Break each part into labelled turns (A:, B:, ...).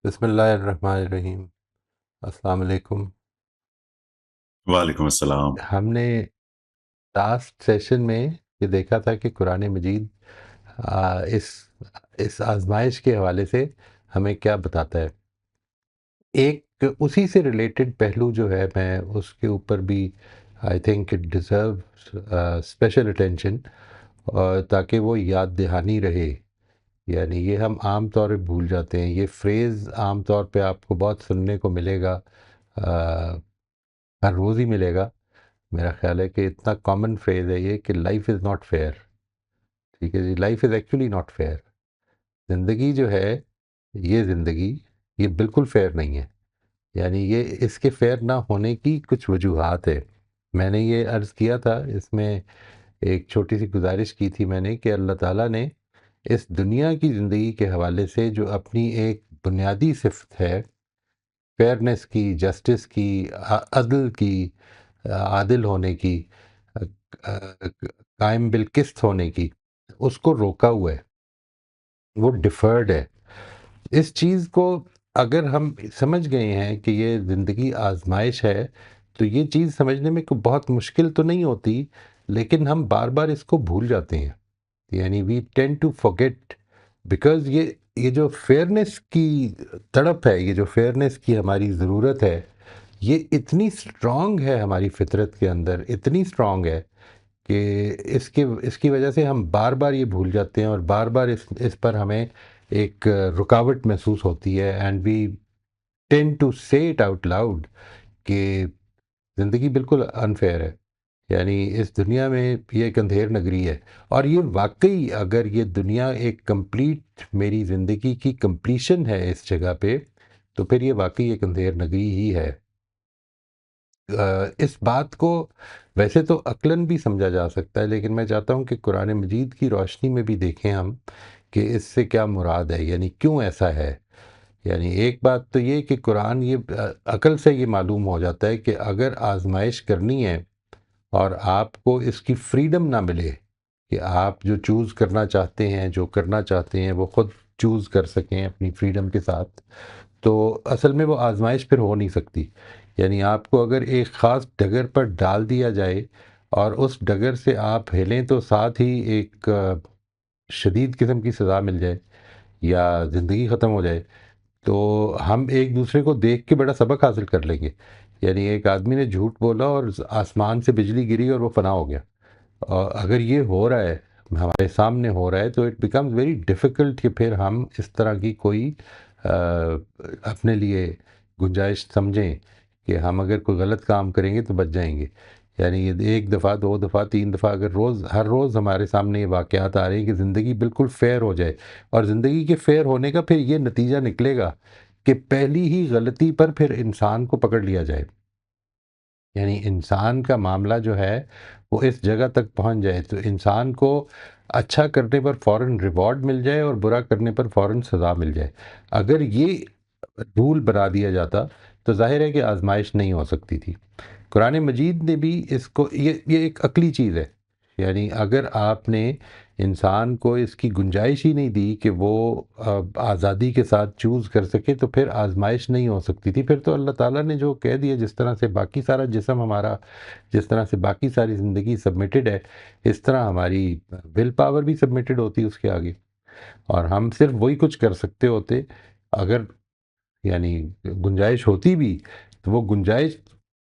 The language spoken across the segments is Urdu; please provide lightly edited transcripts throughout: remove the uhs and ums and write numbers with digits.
A: بسم اللہ الرحمن الرحیم۔ السلام علیکم۔
B: وعلیکم السلام۔
A: ہم نے لاسٹ سیشن میں یہ دیکھا تھا کہ قرآن مجید اس آزمائش کے حوالے سے ہمیں کیا بتاتا ہے۔ ایک اسی سے ریلیٹڈ پہلو جو ہے، میں اس کے اوپر بھی I think it deserve special attention, تاکہ وہ یاد دہانی رہے۔ یعنی یہ ہم عام طور پہ بھول جاتے ہیں۔ یہ فریز عام طور پہ آپ کو بہت سننے کو ملے گا، ہر روز ہی ملے گا۔ میرا خیال ہے کہ اتنا کامن فریز ہے یہ کہ لائف از ناٹ فیئر۔ ٹھیک ہے جی، life is actually not fair. زندگی جو ہے، یہ زندگی یہ بالکل فیئر نہیں ہے۔ یعنی یہ اس کے فیئر نہ ہونے کی کچھ وجوہات ہے۔ میں نے یہ عرض کیا تھا، اس میں ایک چھوٹی سی گزارش کی تھی میں نے، کہ اللہ تعالیٰ نے اس دنیا کی زندگی کے حوالے سے جو اپنی ایک بنیادی صفت ہے، فیئرنس کی، جسٹس کی، عدل کی، عادل ہونے کی، قائم بالقسط ہونے کی، اس کو روکا ہوا ہے، وہ ڈیفرڈ ہے۔ اس چیز کو اگر ہم سمجھ گئے ہیں کہ یہ زندگی آزمائش ہے، تو یہ چیز سمجھنے میں کوئی بہت مشکل تو نہیں ہوتی، لیکن ہم بار بار اس کو بھول جاتے ہیں۔ یعنی وی ٹینڈ ٹو forget، بیکاز یہ جو فیئرنس کی تڑپ ہے، یہ جو فیئرنس کی ہماری ضرورت ہے، یہ اتنی اسٹرانگ ہے ہماری فطرت کے اندر، اتنی اسٹرانگ ہے کہ اس کی وجہ سے ہم بار بار یہ بھول جاتے ہیں، اور بار بار اس پر ہمیں ایک رکاوٹ محسوس ہوتی ہے، اینڈ وی ٹینڈ ٹو سے اٹ آؤٹ لاؤڈ کہ زندگی بالکل انفیئر ہے۔ یعنی اس دنیا میں یہ ایک اندھیر نگری ہے، اور یہ واقعی اگر یہ دنیا ایک کمپلیٹ میری زندگی کی کمپلیشن ہے اس جگہ پہ، تو پھر یہ واقعی ایک اندھیر نگری ہی ہے۔ اس بات کو ویسے تو عقلاً بھی سمجھا جا سکتا ہے، لیکن میں چاہتا ہوں کہ قرآن مجید کی روشنی میں بھی دیکھیں ہم کہ اس سے کیا مراد ہے، یعنی کیوں ایسا ہے۔ یعنی ایک بات تو یہ کہ قرآن یہ عقل سے یہ معلوم ہو جاتا ہے کہ اگر آزمائش کرنی ہے اور آپ کو اس کی فریڈم نہ ملے کہ آپ جو چوز کرنا چاہتے ہیں، جو کرنا چاہتے ہیں، وہ خود چوز کر سکیں اپنی فریڈم کے ساتھ، تو اصل میں وہ آزمائش پھر ہو نہیں سکتی۔ یعنی آپ کو اگر ایک خاص ڈگر پر ڈال دیا جائے اور اس ڈگر سے آپ ہلیں تو ساتھ ہی ایک شدید قسم کی سزا مل جائے یا زندگی ختم ہو جائے، تو ہم ایک دوسرے کو دیکھ کے بڑا سبق حاصل کر لیں گے۔ یعنی ایک آدمی نے جھوٹ بولا اور آسمان سے بجلی گری اور وہ فنا ہو گیا، اور اگر یہ ہو رہا ہے، ہمارے سامنے ہو رہا ہے، تو اٹ بیکمز ویری ڈیفیکلٹ کہ پھر ہم اس طرح کی کوئی اپنے لیے گنجائش سمجھیں کہ ہم اگر کوئی غلط کام کریں گے تو بچ جائیں گے۔ یعنی یہ ایک دفعہ، دو دفعہ، تین دفعہ اگر ہر روز ہمارے سامنے یہ واقعات آ رہے ہیں کہ زندگی بالکل فیئر ہو جائے، اور زندگی کے فیئر ہونے کا پھر یہ نتیجہ نکلے گا کہ پہلی ہی غلطی پر پھر انسان کو پکڑ لیا جائے۔ یعنی انسان کا معاملہ جو ہے وہ اس جگہ تک پہنچ جائے تو انسان کو اچھا کرنے پر فوراً ریوارڈ مل جائے اور برا کرنے پر فوراً سزا مل جائے۔ اگر یہ رول بنا دیا جاتا تو ظاہر ہے کہ آزمائش نہیں ہو سکتی تھی۔ قرآن مجید نے بھی اس کو، یہ ایک عقلی چیز ہے۔ یعنی اگر آپ نے انسان کو اس کی گنجائش ہی نہیں دی کہ وہ آزادی کے ساتھ چوز کر سکے، تو پھر آزمائش نہیں ہو سکتی تھی۔ پھر تو اللہ تعالیٰ نے جو کہہ دیا، جس طرح سے باقی سارا جسم ہمارا، جس طرح سے باقی ساری زندگی سبمیٹڈ ہے، اس طرح ہماری ول پاور بھی سبمیٹڈ ہوتی اس کے آگے، اور ہم صرف وہی کچھ کر سکتے ہوتے۔ اگر یعنی گنجائش ہوتی بھی تو وہ گنجائش،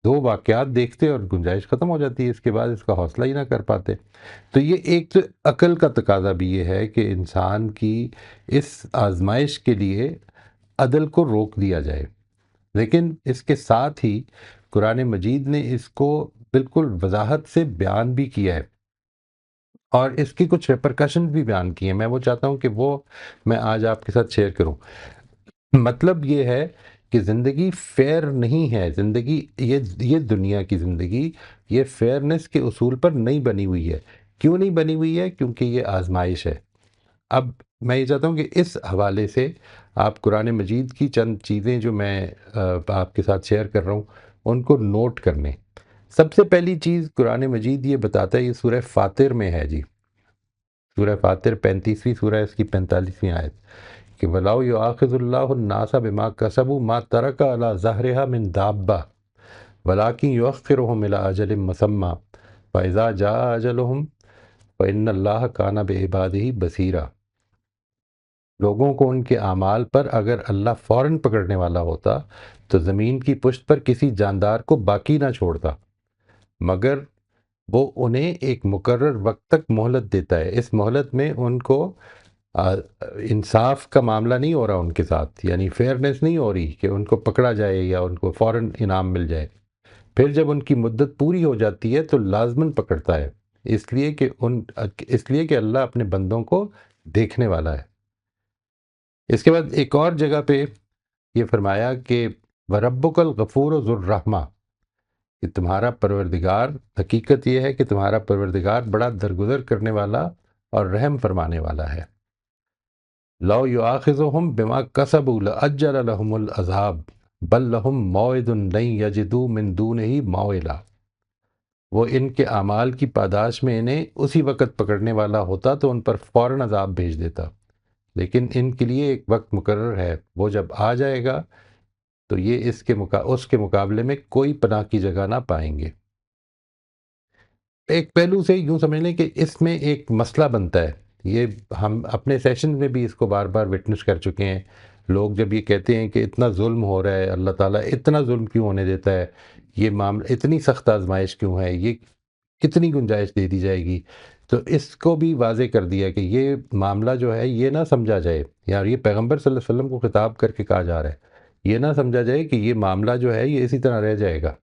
A: دو واقعات دیکھتے اور گنجائش ختم ہو جاتی ہے، اس کے بعد اس کا حوصلہ ہی نہ کر پاتے۔ تو یہ ایک تو عقل کا تقاضا بھی یہ ہے کہ انسان کی اس آزمائش کے لیے عدل کو روک دیا جائے، لیکن اس کے ساتھ ہی قرآن مجید نے اس کو بالکل وضاحت سے بیان بھی کیا ہے، اور اس کی کچھ ریپرکشن بھی بیان کی ہیں۔ میں وہ چاہتا ہوں کہ وہ میں آج آپ کے ساتھ شیئر کروں۔ مطلب یہ ہے کہ زندگی فیئر نہیں ہے، زندگی یہ دنیا کی زندگی یہ فیئرنس کے اصول پر نہیں بنی ہوئی ہے۔ کیوں نہیں بنی ہوئی ہے؟ کیونکہ یہ آزمائش ہے۔ اب میں یہ چاہتا ہوں کہ اس حوالے سے آپ قرآن مجید کی چند چیزیں جو میں آپ کے ساتھ شیئر کر رہا ہوں ان کو نوٹ کر لیں۔ سب سے پہلی چیز قرآن مجید یہ بتاتا ہے، یہ سورہ فاطر میں ہے جی، سورہ فاطر 35ویں سورہ، اس کی 45ویں آیت، کہ وَلَوْ يُؤَاخِذُ اللَّهُ النَّاسَ بِمَا كَسَبُوا مَا تَرَكَ عَلَى ظَهْرِهَا مِن دَابَّةٍ وَلَكِنْ يُؤَخِّرُهُمْ إِلَى أَجَلٍ مُّسَمًّى فَإِذَا جَاءَ أَجَلُهُمْ فَإِنَّ اللَّهَ كَانَ بِعِبَادِهِ بَصِيرًا۔ لوگوں کو ان کے اعمال پر اگر اللہ فوراً پکڑنے والا ہوتا تو زمین کی پشت پر کسی جاندار کو باقی نہ چھوڑتا، مگر وہ انہیں ایک مقرر وقت تک مہلت دیتا ہے۔ اس مہلت میں ان کو انصاف کا معاملہ نہیں ہو رہا ان کے ساتھ، یعنی فیئرنیس نہیں ہو رہی کہ ان کو پکڑا جائے یا ان کو فوراً انعام مل جائے۔ پھر جب ان کی مدت پوری ہو جاتی ہے تو لازماً پکڑتا ہے، اس لیے کہ اللہ اپنے بندوں کو دیکھنے والا ہے۔ اس کے بعد ایک اور جگہ پہ یہ فرمایا کہ وَرَبُّكَ الْغَفُورُ ذُو الرَّحْمَةِ، کہ تمہارا پروردگار، حقیقت یہ ہے کہ تمہارا پروردگار بڑا درگزر کرنے والا اور رحم فرمانے والا ہے۔ لَوْ يُؤَاخِذُهُم بِمَا كَسَبُوا لَأَجَّلَ لَهُمُ الْعَذَابَ بَل لَّهُم مَّوْعِدٌ لَّن يَجِدُوا مِن دُونِهِ مَوْعِلًا۔ وہ ان کے اعمال کی پاداش میں انہیں اسی وقت پکڑنے والا ہوتا تو ان پر فوراً عذاب بھیج دیتا، لیکن ان کے لیے ایک وقت مقرر ہے، وہ جب آ جائے گا تو یہ اس کے مقابلے میں کوئی پناہ کی جگہ نہ پائیں گے۔ ایک پہلو سے یوں سمجھ لیں کہ اس میں ایک مسئلہ بنتا ہے، یہ ہم اپنے سیشن میں بھی اس کو بار بار وٹنس کر چکے ہیں۔ لوگ جب یہ کہتے ہیں کہ اتنا ظلم ہو رہا ہے، اللہ تعالیٰ اتنا ظلم کیوں ہونے دیتا ہے، یہ معاملہ اتنی سخت آزمائش کیوں ہے، یہ کتنی گنجائش دے دی جائے گی، تو اس کو بھی واضح کر دیا کہ یہ معاملہ جو ہے یہ نہ سمجھا جائے، یا یہ پیغمبر صلی اللہ علیہ وسلم کو خطاب کر کے کہا جا رہا ہے، یہ نہ سمجھا جائے کہ یہ معاملہ جو ہے یہ اسی طرح رہ جائے گا۔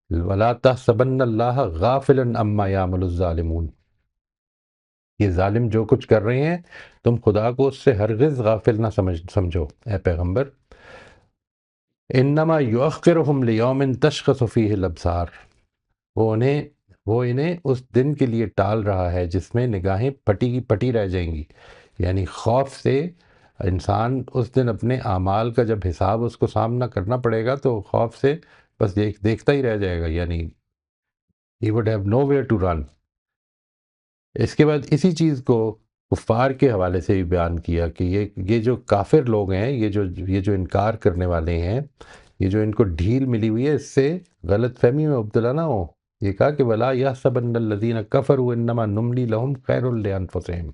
A: وَلَا تَحْسَبَنَّ اللَّهَ غَافِلًا عَمَّا يَعْمَلُ الظَّالِمُونَ، یہ ظالم جو کچھ کر رہے ہیں تم خدا کو اس سے ہرگز غافل نہ سمجھو اے پیغمبر۔ انما یؤخرہم لیوم تشخص فیہ الابصار، وہ انہیں اس دن کے لیے ٹال رہا ہے جس میں نگاہیں پٹی کی پٹی رہ جائیں گی، یعنی خوف سے انسان اس دن اپنے اعمال کا جب حساب اس کو سامنا کرنا پڑے گا تو خوف سے بس دیکھتا ہی رہ جائے گا، یعنی he would have nowhere to run۔ اس کے بعد اسی چیز کو کفار کے حوالے سے بھی بیان کیا کہ یہ جو کافر لوگ ہیں، یہ جو انکار کرنے والے ہیں، یہ جو ان کو ڈھیل ملی ہوئی ہے، اس سے غلط فہمی میں مبتلا نہ ہو۔ یہ کہا کہ وَلَا يَحْسَبَنَّ الَّذِينَ كَفَرُوا إِنَّمَا نُمْلِي لَهُمْ خَيْرٌ لِأَنفُسِهِمْ،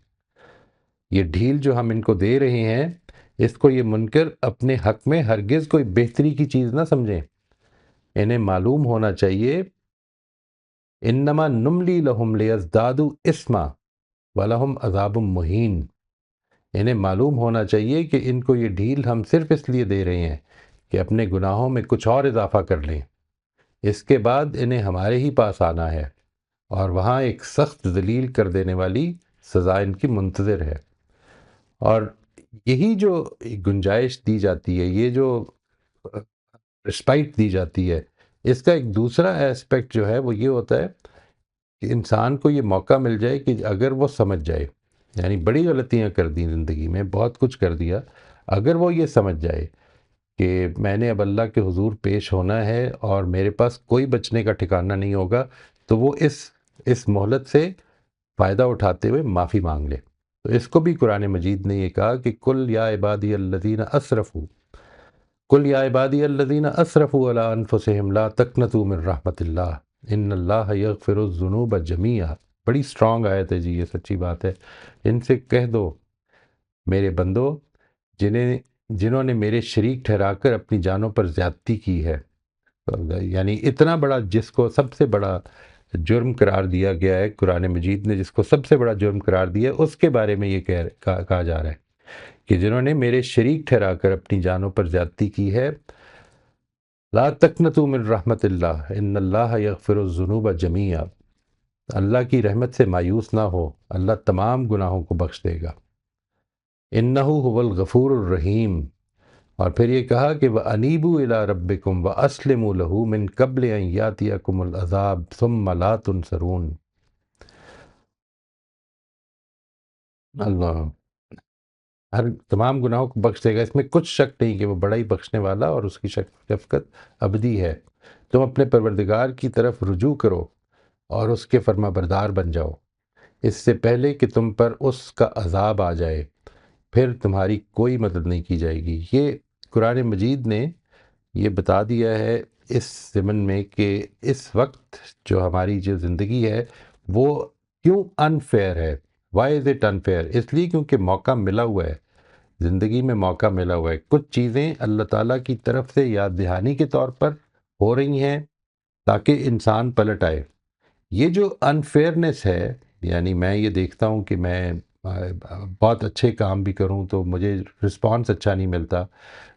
A: یہ ڈھیل جو ہم ان کو دے رہے ہیں اس کو یہ منکر اپنے حق میں ہرگز کوئی بہتری کی چیز نہ سمجھیں، انہیں معلوم ہونا چاہیے انما نملی لہم لیزدادوا اسما ولہم عذاب مہین، انہیں معلوم ہونا چاہیے کہ ان کو یہ ڈھیل ہم صرف اس لیے دے رہے ہیں کہ اپنے گناہوں میں کچھ اور اضافہ کر لیں، اس کے بعد انہیں ہمارے ہی پاس آنا ہے اور وہاں ایک سخت ذلیل کر دینے والی سزا ان کی منتظر ہے۔ اور یہی جو گنجائش دی جاتی ہے، یہ جو رسپائٹ دی جاتی ہے، اس کا ایک دوسرا ایسپیکٹ جو ہے وہ یہ ہوتا ہے کہ انسان کو یہ موقع مل جائے کہ اگر وہ سمجھ جائے، یعنی بڑی غلطیاں کر دی زندگی میں، بہت کچھ کر دیا، اگر وہ یہ سمجھ جائے کہ میں نے اب اللہ کے حضور پیش ہونا ہے اور میرے پاس کوئی بچنے کا ٹھکانہ نہیں ہوگا، تو وہ اس مہلت سے فائدہ اٹھاتے ہوئے معافی مانگ لے۔ تو اس کو بھی قرآن مجید نے یہ کہا کہ کل یا عبادی الذین اسرفوا، قل یا عبادی الذین اسرفوا علی انفسہم لا تقنطوا من رحمت اللہ ان اللہ یغفر الذنوب جمیعا۔ بڑی سٹرانگ آیت ہے جی، یہ سچی بات ہے۔ ان سے کہہ دو میرے بندو جنہوں نے میرے شریک ٹھہرا کر اپنی جانوں پر زیادتی کی ہے، یعنی اتنا بڑا جس کو سب سے بڑا جرم قرار دیا گیا ہے، قرآن مجید نے جس کو سب سے بڑا جرم قرار دیا ہے، اس کے بارے میں یہ کہا جا رہا ہے کہ جنہوں نے میرے شریک ٹھہرا کر اپنی جانوں پر زیادتی کی ہے، لا تقنطوا من رحمت اللہ ان اللہ یغفر الذنوب جمیعا، اللہ کی رحمت سے مایوس نہ ہو، اللہ تمام گناہوں کو بخش دے گا۔ انہ هو الغفور الرحیم، اور پھر یہ کہا کہ وَأَنِيبُوا إِلَىٰ رَبِّكُمْ وَأَسْلِمُوا لَهُ مِن قَبْلِ أَن يَأْتِيَكُمُ الْعَذَابُ ثُمَّ لَا تُنصَرُونَ۔ اللہ تمام گناہوں کو بخش دے گا، اس میں کچھ شک نہیں کہ وہ بڑا ہی بخشنے والا اور اس کی شفقت ابدی ہے۔ تم اپنے پروردگار کی طرف رجوع کرو اور اس کے فرما بردار بن جاؤ اس سے پہلے کہ تم پر اس کا عذاب آ جائے، پھر تمہاری کوئی مدد نہیں کی جائے گی۔ یہ قرآن مجید نے یہ بتا دیا ہے اس ضمن میں کہ اس وقت جو ہماری جو زندگی ہے وہ کیوں انفیئر ہے۔ Why is it unfair? اس لیے کیونکہ موقع ملا ہوا ہے، زندگی میں موقع ملا ہوا ہے۔ کچھ چیزیں اللہ تعالیٰ کی طرف سے یاد دہانی کے طور پر ہو رہی ہیں تاکہ انسان پلٹ آئے۔ یہ جو انفیئرنس ہے، یعنی میں یہ دیکھتا ہوں کہ میں بہت اچھے کام بھی کروں تو مجھے رسپانس اچھا نہیں ملتا،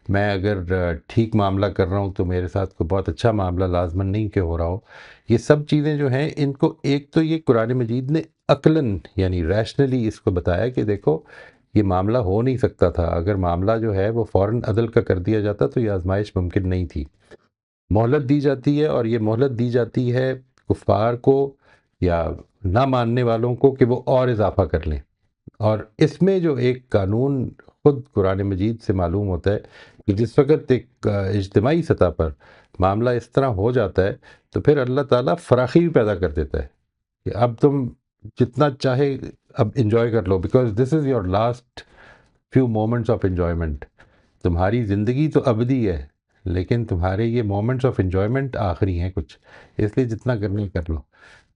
A: میں اگر ٹھیک معاملہ کر رہا ہوں تو میرے ساتھ کوئی بہت اچھا معاملہ لازماً نہیں کہ ہو رہا ہو۔ یہ سب چیزیں جو ہیں ان کو ایک تو یہ قرآن مجید نے عقلاً یعنی ریشنلی اس کو بتایا کہ دیکھو یہ معاملہ ہو نہیں سکتا تھا، اگر معاملہ جو ہے وہ فوراً عدل کا کر دیا جاتا تو یہ آزمائش ممکن نہیں تھی۔ مہلت دی جاتی ہے، اور یہ مہلت دی جاتی ہے کفار کو یا نہ ماننے والوں کو کہ وہ اور اضافہ کر لیں۔ اور اس میں جو ایک قانون خود قرآن مجید سے معلوم ہوتا ہے کہ جس وقت ایک اجتماعی سطح پر معاملہ اس طرح ہو جاتا ہے تو پھر اللہ تعالیٰ فراخی بھی پیدا کر دیتا ہے کہ اب تم جتنا چاہے اب انجوائے کر لو، because this is your last few moments of enjoyment. تمہاری زندگی تو ابدی ہے لیکن تمہارے یہ مومنٹس آف انجوائمنٹ آخری ہیں کچھ، اس لیے جتنا کرنا ہے کر لو۔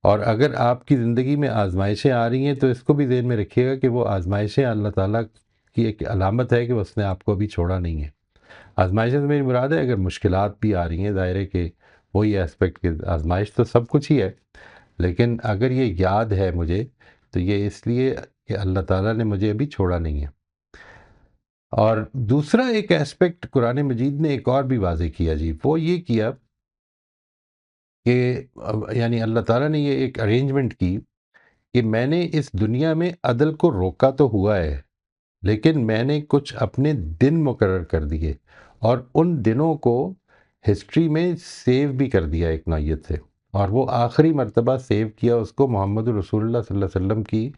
A: اور اگر آپ کی زندگی میں آزمائشیں آ رہی ہیں تو اس کو بھی ذہن میں رکھیے گا کہ وہ آزمائشیں اللہ تعالیٰ کی ایک علامت ہے کہ اس نے آپ کو ابھی چھوڑا نہیں ہے۔ آزمائشیں سے میری مراد ہے اگر مشکلات بھی آ رہی ہیں، ظاہر ہے کہ وہی ایسپیکٹ کہ آزمائش تو سب کچھ ہی ہے، لیکن اگر یہ یاد ہے مجھے تو یہ اس لیے کہ اللہ تعالیٰ نے مجھے ابھی چھوڑا نہیں ہے۔ اور دوسرا ایک ایسپیکٹ قرآن مجید نے ایک اور بھی واضح کیا جی، وہ یہ کیا کہ یعنی اللہ تعالیٰ نے یہ ایک ارینجمنٹ کی کہ میں نے اس دنیا میں عدل کو روکا تو ہوا ہے، لیکن میں نے کچھ اپنے دن مقرر کر دیے اور ان دنوں کو ہسٹری میں سیو بھی کر دیا ایک نوعیت سے، اور وہ آخری مرتبہ سیو کیا اس کو محمد رسول اللہ صلی اللہ علیہ وسلم کی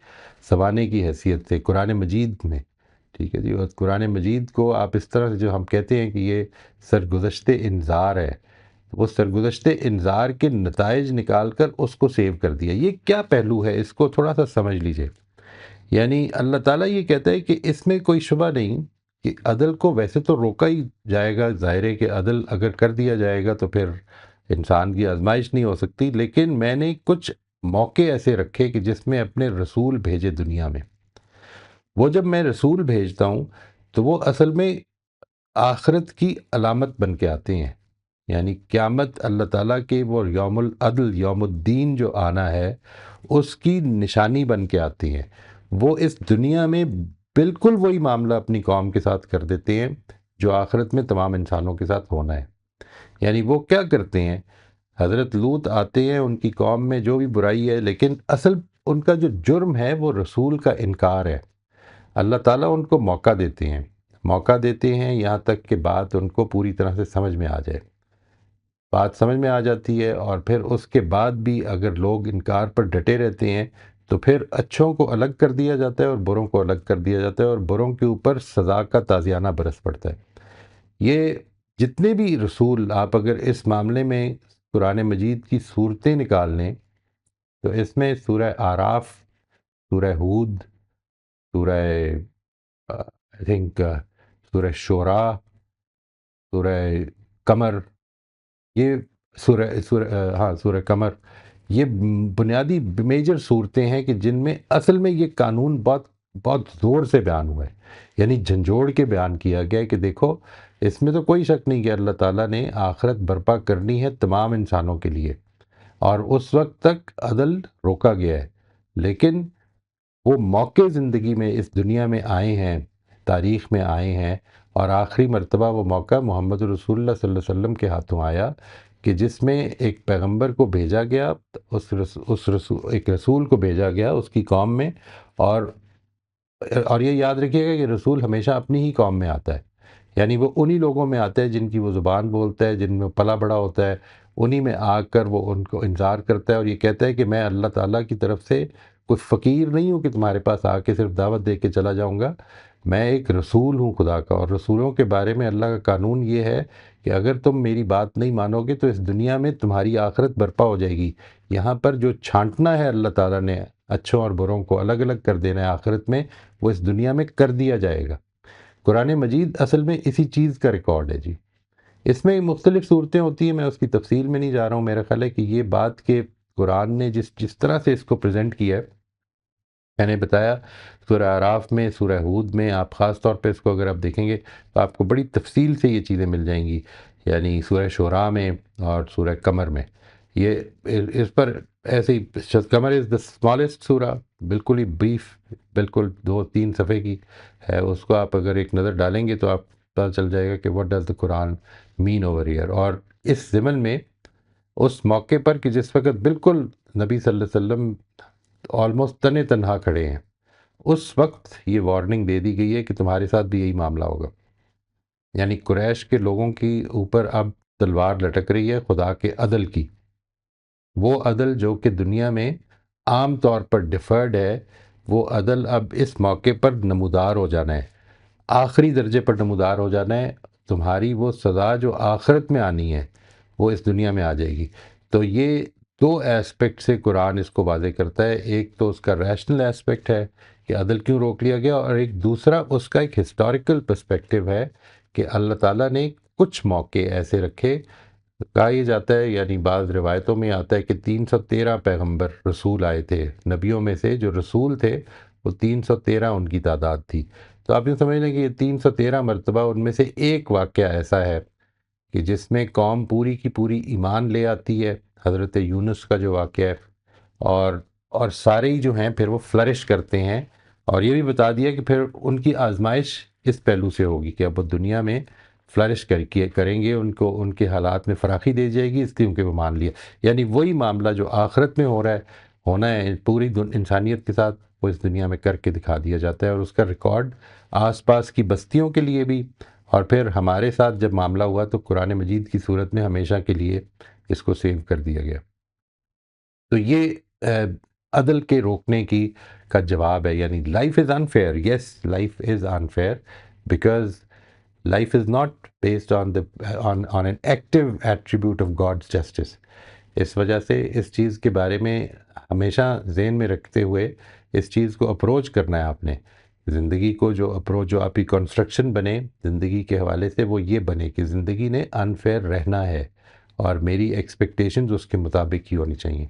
A: سوانے کی حیثیت سے قرآن مجید میں۔ ٹھیک ہے جی، اور قرآن مجید کو آپ اس طرح سے جو ہم کہتے ہیں کہ یہ سرگزشت انذار ہے، وہ سرگزشت انذار کے نتائج نکال کر اس کو سیو کر دیا۔ یہ کیا پہلو ہے، اس کو تھوڑا سا سمجھ لیجئے۔ یعنی اللہ تعالیٰ یہ کہتا ہے کہ اس میں کوئی شبہ نہیں کہ عدل کو ویسے تو روکا ہی جائے گا، ظاہر ہے کہ عدل اگر کر دیا جائے گا تو پھر انسان کی آزمائش نہیں ہو سکتی، لیکن میں نے کچھ موقع ایسے رکھے کہ جس میں اپنے رسول بھیجے دنیا میں۔ وہ جب میں رسول بھیجتا ہوں تو وہ اصل میں آخرت کی علامت بن کے آتے ہیں، یعنی قیامت اللہ تعالیٰ کے وہ یوم العدل یوم الدین جو آنا ہے اس کی نشانی بن کے آتی ہیں۔ وہ اس دنیا میں بالکل وہی معاملہ اپنی قوم کے ساتھ کر دیتے ہیں جو آخرت میں تمام انسانوں کے ساتھ ہونا ہے۔ یعنی وہ کیا کرتے ہیں، حضرت لوط آتے ہیں، ان کی قوم میں جو بھی برائی ہے، لیکن اصل ان کا جو جرم ہے وہ رسول کا انکار ہے۔ اللہ تعالیٰ ان کو موقع دیتے ہیں، موقع دیتے ہیں یہاں تک کہ بات ان کو پوری طرح سے سمجھ میں آ جائے۔ بات سمجھ میں آ جاتی ہے اور پھر اس کے بعد بھی اگر لوگ انکار پر ڈٹے رہتے ہیں تو پھر اچھوں کو الگ کر دیا جاتا ہے اور بروں کو الگ کر دیا جاتا ہے، اور بروں کے اوپر سزا کا تازیانہ برس پڑتا ہے۔ یہ جتنے بھی رسول آپ اگر اس معاملے میں قرآن مجید کی صورتیں نکال لیں تو اس میں سورہ آراف، سورہ ہود، سورہ آئی تھنک سورہ شعراء، سورہ قمر، یہ سورہ قمر، یہ بنیادی میجر صورتیں ہیں کہ جن میں اصل میں یہ قانون بہت بہت زور سے بیان ہوا ہے، یعنی جھنجھوڑ کے بیان کیا گیا ہے کہ دیکھو اس میں تو کوئی شک نہیں کہ اللہ تعالیٰ نے آخرت برپا کرنی ہے تمام انسانوں کے لیے، اور اس وقت تک عدل روکا گیا ہے، لیکن وہ موقع زندگی میں اس دنیا میں آئے ہیں، تاریخ میں آئے ہیں، اور آخری مرتبہ وہ موقع محمد رسول اللہ صلی اللہ علیہ وسلم کے ہاتھوں آیا کہ جس میں ایک پیغمبر کو بھیجا گیا، ایک رسول کو بھیجا گیا اس کی قوم میں، اور یہ یاد رکھیے گا کہ رسول ہمیشہ اپنی ہی قوم میں آتا ہے، یعنی وہ انہی لوگوں میں آتا ہے جن کی وہ زبان بولتا ہے، جن میں پلا بڑا ہوتا ہے، انہی میں آ کر وہ ان کو انذار کرتا ہے اور یہ کہتا ہے کہ میں اللہ تعالیٰ کی طرف سے کوئی فقیر نہیں ہوں کہ تمہارے پاس آ کے صرف دعوت دے کے چلا جاؤں گا، میں ایک رسول ہوں خدا کا، اور رسولوں کے بارے میں اللہ کا قانون یہ ہے کہ اگر تم میری بات نہیں مانو گے تو اس دنیا میں تمہاری آخرت برپا ہو جائے گی۔ یہاں پر جو چھانٹنا ہے اللہ تعالیٰ نے اچھوں اور بروں کو الگ الگ کر دینا ہے آخرت میں، وہ اس دنیا میں کر دیا جائے گا۔ قرآن مجید اصل میں اسی چیز کا ریکارڈ ہے جی۔ اس میں مختلف صورتیں ہوتی ہیں، میں اس کی تفصیل میں نہیں جا رہا ہوں۔ میرا خیال ہے کہ یہ بات کہ قرآن نے جس طرح سے اس کو پریزنٹ کیا ہے، میں نے بتایا سورہ اعراف میں، سورہ ہود میں، آپ خاص طور پہ اس کو اگر آپ دیکھیں گے تو آپ کو بڑی تفصیل سے یہ چیزیں مل جائیں گی، یعنی سورہ شعراء میں اور سورہ قمر میں۔ یہ اس پر ایسے ہی، قمر از دا اسمالسٹ سورہ، بالکل ہی بریف، بالکل 2-3 صفحے کی ہے، اس کو آپ اگر ایک نظر ڈالیں گے تو آپ پتہ چل جائے گا کہ what does the Quran mean over here. اور اس ضمن میں اس موقع پر کہ جس وقت بالکل نبی صلی اللہ علیہ وسلم آلموسٹ تنے تنہا کھڑے ہیں، اس وقت یہ وارننگ دے دی گئی ہے کہ تمہارے ساتھ بھی یہی معاملہ ہوگا۔ یعنی قریش کے لوگوں کی اوپر اب تلوار لٹک رہی ہے خدا کے عدل کی، وہ عدل جو کہ دنیا میں عام طور پر ڈیفرڈ ہے، وہ عدل اب اس موقع پر نمودار ہو جانا ہے، آخری درجے پر نمودار ہو جانا ہے۔ تمہاری وہ سزا جو آخرت میں آنی ہے وہ اس دنیا میں آ جائے گی۔ تو یہ دو ایسپیکٹ سے قرآن اس کو واضح کرتا ہے، ایک تو اس کا ریشنل ایسپیکٹ ہے کہ عدل کیوں روک لیا گیا، اور ایک دوسرا اس کا ایک ہسٹوریکل پرسپیکٹیو ہے کہ اللہ تعالیٰ نے کچھ موقع ایسے رکھے، کہا یہ جاتا ہے، یعنی بعض روایتوں میں آتا ہے کہ 313 پیغمبر رسول آئے تھے، نبیوں میں سے جو رسول تھے وہ 313 ان کی تعداد تھی۔ تو آپ یہ سمجھ لیں کہ یہ 313 مرتبہ ان میں سے ایک واقعہ ایسا ہے کہ جس میں قوم پوری کی پوری ایمان لے آتی ہے، حضرت یونس کا جو واقعہ ہے، اور سارے ہی جو ہیں پھر وہ فلرش کرتے ہیں۔ اور یہ بھی بتا دیا کہ پھر ان کی آزمائش اس پہلو سے ہوگی کہ اب وہ دنیا میں فلرش کریں گے، ان کو ان کے حالات میں فراخی دی جائے گی، اس لیے ان کے وہ مان لیا۔ یعنی وہی معاملہ جو آخرت میں ہو رہا ہے، ہونا ہے پوری انسانیت کے ساتھ، وہ اس دنیا میں کر کے دکھا دیا جاتا ہے، اور اس کا ریکارڈ آس پاس کی بستیوں کے لیے بھی، اور پھر ہمارے ساتھ جب معاملہ ہوا تو قرآن مجید کی صورت میں ہمیشہ کے لیے اس کو سیو کر دیا گیا۔ تو یہ عدل کے روکنے کا جواب ہے، یعنی life is unfair, yes life is unfair, because life is not based on an active attribute of God's justice. اس وجہ سے اس چیز کے بارے میں ہمیشہ ذہن میں رکھتے ہوئے اس چیز کو اپروچ کرنا ہے آپ نے، زندگی کو جو اپروچ، جو آپ کی کنسٹرکشن بنے زندگی کے حوالے سے، وہ یہ بنے کہ زندگی نے انفیئر رہنا ہے اور میری ایکسپیکٹیشنز اس کے مطابق ہی ہونی چاہیے۔